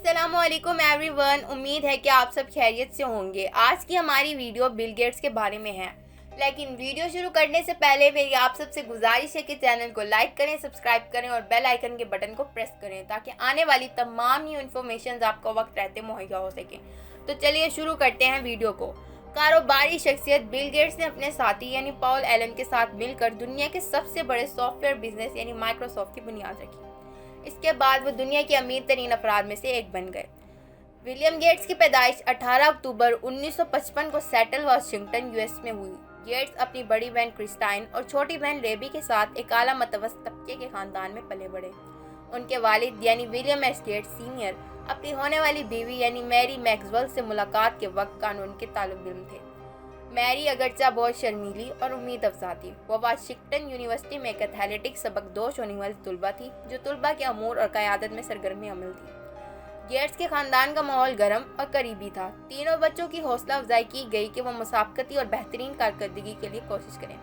السلام علیکم every one, امید ہے کہ آپ سب خیریت سے ہوں گے۔ آج کی ہماری ویڈیو بل گیٹس کے بارے میں ہے، لیکن ویڈیو شروع کرنے سے پہلے میری آپ سب سے گزارش ہے کہ چینل کو لائک کریں، سبسکرائب کریں اور بیل آئیکن کے بٹن کو پریس کریں تاکہ آنے والی تمام نیو انفارمیشنز آپ کو وقت رہتے مہیا ہو سکیں۔ تو چلیے شروع کرتے ہیں ویڈیو کو۔ کاروباری شخصیت بل گیٹس نے اپنے ساتھی یعنی پال ایلن کے ساتھ مل کر دنیا کے سب سے بڑے سافٹ ویئر بزنس یعنی مائیکروسافٹ کی بنیاد رکھی۔ اس کے بعد وہ دنیا کے امیر ترین افراد میں سے ایک بن گئے۔ ولیم گیٹس کی پیدائش 18 اکتوبر 1955 کو سیٹل واشنگٹن یو ایس میں ہوئی۔ گیٹس اپنی بڑی بہن کرسٹائن اور چھوٹی بہن ریبی کے ساتھ ایک اعلیٰ متوسط طبقے کے خاندان میں پلے بڑھے۔ ان کے والد یعنی ولیم ایس گیٹس سینئر اپنی ہونے والی بیوی یعنی میری میکسویل سے ملاقات کے وقت قانون کے طالب علم تھے۔ میری اگرچہ بہت شرمیلی اور امید افزا تھی، وہ واشنگٹن یونیورسٹی میں ایک ایتھلیٹکس سبق دوش ہونے والی طلبہ تھی جو طلبہ کے امور اور قیادت میں سرگرم عمل تھی۔ گیٹس کے خاندان کا ماحول گرم اور قریبی تھا۔ تینوں بچوں کی حوصلہ افزائی کی گئی کہ وہ مسابقتی اور بہترین کارکردگی کے لیے کوشش کریں۔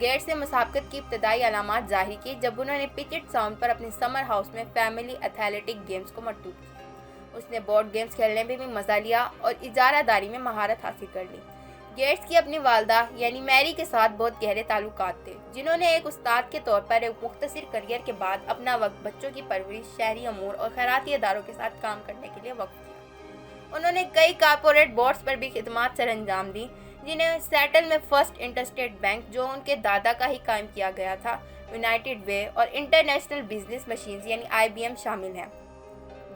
گیٹس نے مسابقت کی ابتدائی علامات ظاہر کی جب انہوں نے پچٹ ساؤنڈ پر اپنے سمر ہاؤس میں فیملی ایتھلیٹک گیمز کو مرتب کیا۔ اس نے بورڈ گیمز کھیلنے میں بھی مزہ لیا اور اجارہ داری میں مہارت حاصل کر لی۔ گیٹس کی اپنی والدہ یعنی میری کے ساتھ بہت گہرے تعلقات تھے، جنہوں نے ایک استاد کے طور پر ایک مختصر کیریئر کے بعد اپنا وقت بچوں کی پرورش، شہری امور اور خیراتی اداروں کے ساتھ کام کرنے کے لیے وقف کیا۔ انہوں نے کئی کارپوریٹ بورڈز پر بھی خدمات سر انجام دی، جنہیں سیٹل میں فرسٹ انٹرسٹیٹ بینک جو ان کے دادا کا ہی قائم کیا گیا تھا، یونائٹڈ وے اور انٹرنیشنل بزنس مشینز یعنی IBM شامل ہیں۔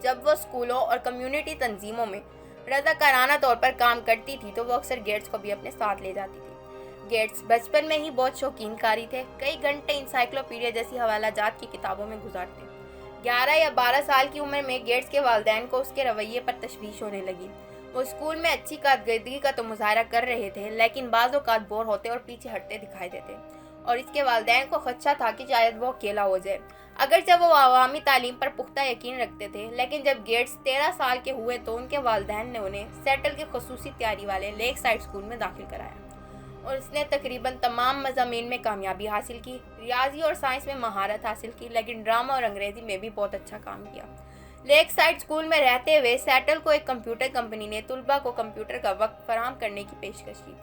جب وہ اسکولوں اور کمیونٹی تنظیموں میں رضاکارانہ طور پر کام کرتی تھی تو وہ اکثر گیٹس کو بھی اپنے ساتھ لے جاتی تھی۔ گیٹس بچپن میں ہی بہت شوقین قاری تھے، کئی گھنٹے انسائکلوپیڈیا جیسی حوالہ جات کی کتابوں میں گزارتے۔ 11 یا 12 سال کی عمر میں گیٹس کے والدین کو اس کے رویے پر تشویش ہونے لگی۔ وہ اسکول میں اچھی کارکردگی کا تو مظاہرہ کر رہے تھے، لیکن بعض اوقات بور ہوتے اور پیچھے ہٹتے دکھائی دیتے، اور اس کے والدین کو خدشہ تھا کہ شاید وہ اکیلا ہو جائے۔ اگرچہ وہ عوامی تعلیم پر پختہ یقین رکھتے تھے، لیکن جب گیٹس 13 سال کے ہوئے تو ان کے والدین نے انہیں سیٹل کے خصوصی تیاری والے لیک سائڈ اسکول میں داخل کرایا، اور اس نے تقریباً تمام مضامین میں کامیابی حاصل کی۔ ریاضی اور سائنس میں مہارت حاصل کی، لیکن ڈرامہ اور انگریزی میں بھی بہت اچھا کام کیا۔ لیک سائڈ اسکول میں رہتے ہوئے سیٹل کو ایک کمپیوٹر کمپنی نے طلباء کو کمپیوٹر کا وقت فراہم کرنے کی پیشکش کی۔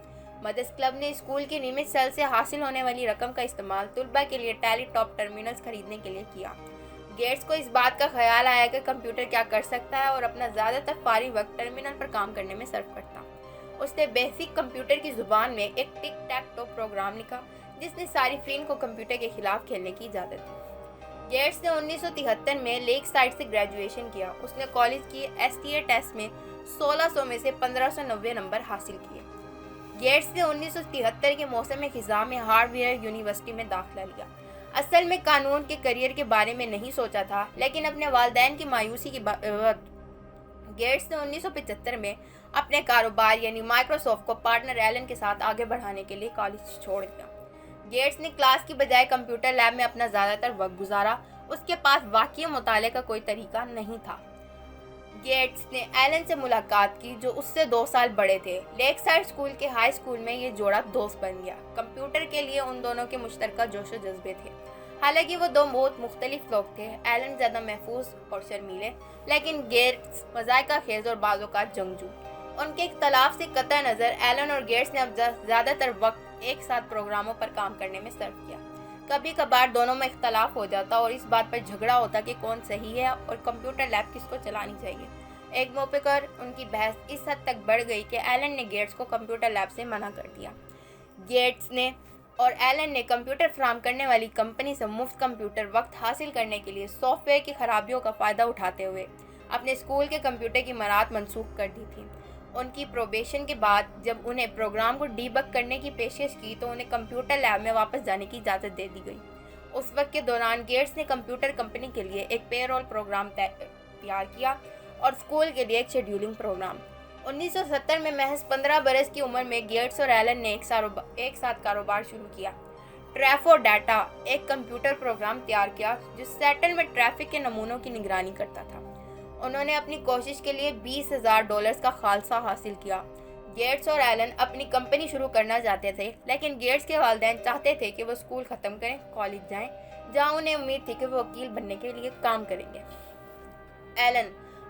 مدرس کلب نے اسکول کی نعمت سیل سے حاصل ہونے والی رقم کا استعمال طلباء کے لیے ٹیلی ٹاپ ٹرمینلز خریدنے کے لیے کیا۔ گیٹس کو اس بات کا خیال آیا کہ کمپیوٹر کیا کر سکتا ہے اور اپنا زیادہ تر فارغ وقت ٹرمینل پر کام کرنے میں صرف کرتا۔ اس نے بیسک کمپیوٹر کی زبان میں ایک ٹک ٹیک ٹو پروگرام لکھا جس نے صارفین کو کمپیوٹر کے خلاف کھیلنے کی اجازت دی۔ گیٹس نے 1973 میں لیک سائڈ سے گریجویشن کیا۔ اس نے کالج کی STA ٹیسٹ میں 1600 میں سے 1590 نمبر حاصل کیے۔ گیٹس نے 1973 کے موسم خزاں میں ہارورڈ یونیورسٹی میں داخلہ لیا۔ اصل میں قانون کے کیریئر کے بارے میں نہیں سوچا تھا، لیکن اپنے والدین کی مایوسی کی بات گیٹس نے 1975 میں اپنے کاروبار یعنی مائیکروسافٹ کو پارٹنر ایلن کے ساتھ آگے بڑھانے کے لیے کالج چھوڑ دیا۔ گیٹس نے کلاس کی بجائے کمپیوٹر لیب میں اپنا زیادہ تر وقت گزارا۔ اس کے پاس واقعی مطالعے کا کوئی طریقہ نہیں تھا۔ گیٹس نے ایلن سے ملاقات کی جو اس سے 2 سال بڑے تھے۔ لیک سائڈ اسکول کے ہائی اسکول میں یہ جوڑا دوست بن گیا۔ کمپیوٹر کے لیے ان دونوں کے مشترکہ جوش و جذبے تھے۔ حالانکہ وہ دو بہت مختلف لوگ تھے، ایلن زیادہ محفوظ اور شرمیلے، لیکن گیٹس مذائقہ خیز اور بعض اوقات جنگجو۔ ان کے اختلاف سے قطع نظر ایلن اور گیٹس نے اب زیادہ تر وقت ایک ساتھ پروگراموں پر کام کرنے میں صرف کیا۔ کبھی کبھار دونوں میں اختلاف ہو جاتا اور اس بات پر جھگڑا ہوتا کہ کون صحیح ہے اور کمپیوٹر لیب کس کو چلانی چاہیے۔ ایک موقع پر ان کی بحث اس حد تک بڑھ گئی کہ ایلن نے گیٹس کو کمپیوٹر لیب سے منع کر دیا۔ گیٹس نے اور ایلن نے کمپیوٹر فراہم کرنے والی کمپنی سے مفت کمپیوٹر وقت حاصل کرنے کے لیے سافٹ ویئر کی خرابیوں کا فائدہ اٹھاتے ہوئے اپنے اسکول کے کمپیوٹر کی مراحت منسوخ کر دی تھی۔ ان کی پروبیشن کے بعد جب انہیں پروگرام کو ڈی بگ کرنے کی پیشکش کی تو انہیں کمپیوٹر لیب میں واپس جانے کی اجازت دے دی گئی۔ اس وقت کے دوران گیٹس نے کمپیوٹر کمپنی کے لیے ایک پے رول پروگرام تیار کیا اور اسکول کے لیے ایک شیڈیولنگ پروگرام۔ 1970 میں محض 15 برس کی عمر میں گیٹس اور ایلن نے ایک ساتھ کاروبار شروع کیا۔ ٹریفو ڈیٹا ایک کمپیوٹر پروگرام تیار کیا جو سیٹل میں ٹریفک کے نمونوں کی نگرانی کرتا تھا۔ انہوں نے اپنی کوشش کے لیے $20,000 کا خالصہ حاصل کیا۔ گیٹس اور ایلن اپنی کمپنی شروع کرنا چاہتے تھے، لیکن گیٹس کے والدین چاہتے تھے کہ وہ اسکول ختم کریں، کالج جائیں، جہاں انہیں امید تھی کہ وہ وکیل بننے کے لیے کام کریں گے۔ Alan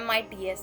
MITS।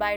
by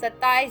27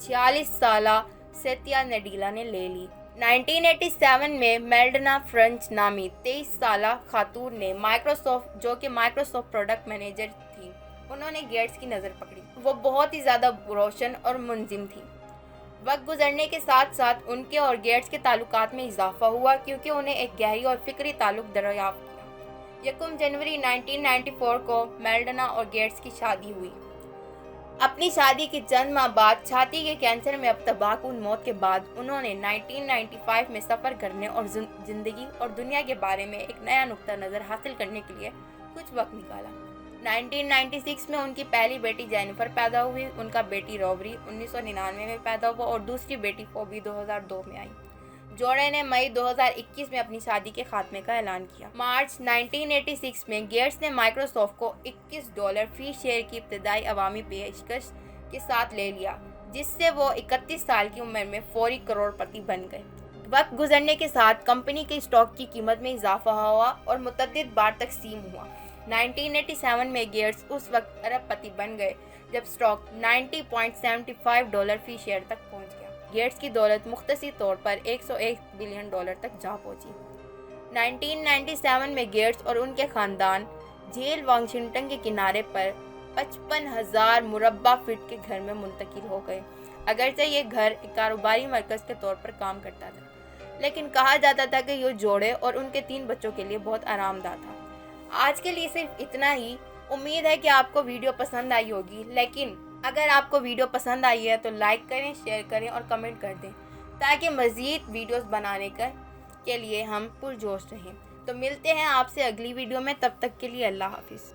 46 سالہ ستیا نڈیلا نے لے لی۔ 1987 میں میلڈنا فرنچ نامی 23 سالہ خاتون نے جو کہ مائکروسافٹ پروڈکٹ مینیجر تھی، انہوں نے گیٹس کی نظر پکڑی۔ وہ بہت ہی زیادہ روشن اور منظم تھی۔ وقت گزرنے کے ساتھ ساتھ ان کے اور گیٹس کے تعلقات میں اضافہ ہوا کیونکہ انہیں ایک گہری اور فکری تعلق دریافت کیا۔ 1 جنوری 1994 کو میلڈنا اور گیٹس کی شادی ہوئی۔ اپنی شادی کے چند ماہ بعد چھاتی کے کینسر میں ابتلا کن موت کے بعد انہوں نے 1995 میں سفر کرنے اور زندگی اور دنیا کے بارے میں ایک نیا نقطہ نظر حاصل کرنے کے لیے کچھ وقت نکالا۔ 1996 میں ان کی پہلی بیٹی جینیفر پیدا ہوئی۔ ان کا بیٹی روبری 1999 میں پیدا ہوا اور دوسری بیٹی فوبی 2002 میں آئی۔ جوڑے نے مئی 2021 میں اپنی شادی کے خاتمے کا اعلان کیا۔ مارچ 1986 میں گیٹس نے مائکروسافٹ کو $21 فی شیئر کی ابتدائی عوامی پیشکش کے ساتھ لے لیا، جس سے وہ 31 سال کی عمر میں فوری کروڑ پتی بن گئے۔ وقت گزرنے کے ساتھ کمپنی کے اسٹاک کی قیمت میں اضافہ ہوا اور متعدد بار تقسیم ہوا۔ 1987 میں گیٹس اس وقت ارب پتی بن گئے جب اسٹاک $90.75 فی شیئر تک پہنچ گیا۔ گیٹس کی دولت مختصر طور پر $101 بلین تک جا پہنچی۔ 1997 میں گیٹس اور ان کے خاندان جھیل واشنگٹن کے کنارے پر 55,000 مربع فٹ کے گھر میں منتقل ہو گئے۔ اگرچہ یہ گھر ایک کاروباری مرکز کے طور پر کام کرتا تھا، لیکن کہا جاتا تھا کہ یہ جوڑے اور ان کے 3 بچوں کے لیے بہت آرام دہ تھا۔ آج کے لیے صرف اتنا ہی۔ امید ہے کہ آپ کو ویڈیو پسند آئی ہوگی، لیکن اگر آپ کو ویڈیو پسند آئی ہے تو لائک کریں، شیئر کریں اور کمنٹ کر دیں تاکہ مزید ویڈیوز بنانے کے لیے ہم پرجوش رہیں۔ تو ملتے ہیں آپ سے اگلی ویڈیو میں، تب تک کے لیے اللہ حافظ۔